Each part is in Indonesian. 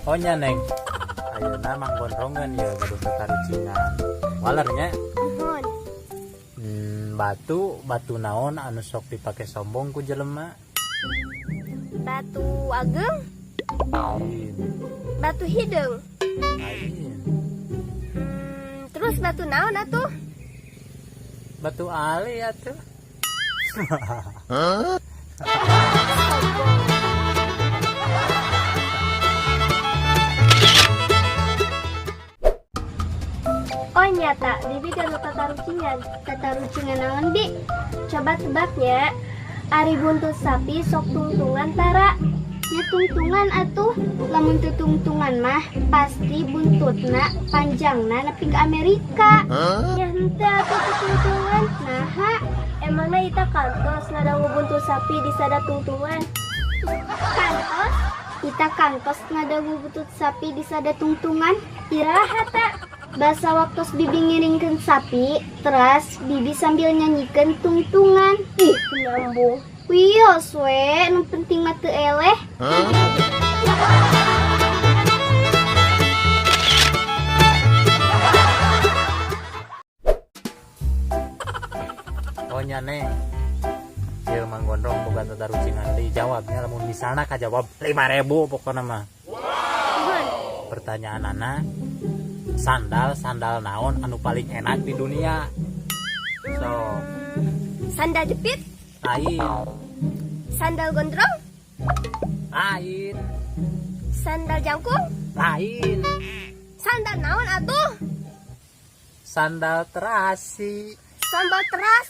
Oh nya neng, ayeuna manggondrongan ya gaduh tatarucingan. Walernya Mohon. batu naon anu sok dipake sombong ku jelema? Batu ageng, Lain, batu hidung. lain. Terus batu naon atuh? Batu ali atuh. Oh nyata, Bibi gak lupa tatarucingan. Tatarucingan naon Bi? Coba tebaknya. Ari buntut sapi sok tungtungan tara. Ya tungtungan atuh. Lamun teu tungtungan mah pasti buntutna panjangna nepi ke Amerika. Ya henteu atuh teu tungtungan. Naha, emangna ita kantos ngadangu buntut sapi di sada tungtungan? Kantos? Ita kantos ngadangu buntut sapi di sada tungtungan? Iraha ta? Basa waktu Bibi ngiringkeun sapi, terus Bibi sambil nyanyikeun tungtungan. Ih, nyambung. Wios we, nu penting mah teu eleh. Oh nya neng, ieu manggondrong boga tatarucingan deui jawabnya lamun misalna kajawab 5.000 pokona mah. Pertanyaan anak, sandal naon anu paling enak di dunia? So, Sandal jepit, lain, sandal gondrong, lain, sandal jangkung, lain, sandal naon atuh? sandal terasi. Sandal teras.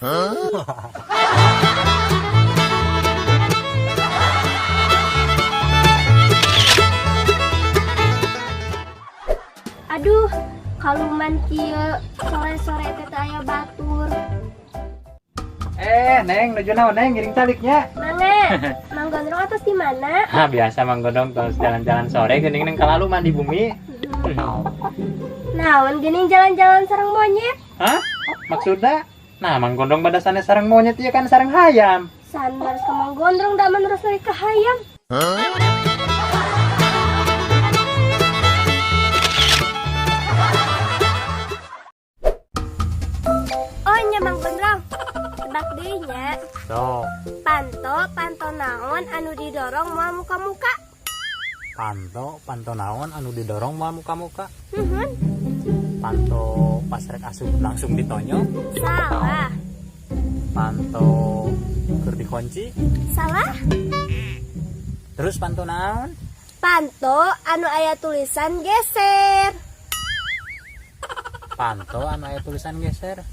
Aduh, kaluman kieu sore-sore teh aya batur. Neng, nuju naon neng ngiring taliknya? Mangga, Mang Gondrong atas di mana? Biasa manggondrong terus jalan-jalan sore geuning neng kalalu mah di bumi. Naon geuning jalan-jalan sareng monyet? Hah? Maksudnya? Nah, manggondrong badasannya sareng monyet ieu kan sareng hayam. Sandal ke Mang Gondrong da menerus dari ke hayam. Oh nya Mang Gondrong. Tebak deui nya. So, Panto naon anu didorong moal muka-muka? panto naon anu didorong mah muka-muka? Panto pas rek asup langsung ditonyo. Salah. Panto keur dikunci. Salah. Terus panto naon? Panto anu aya tulisan geser. Panto anu aya tulisan geser.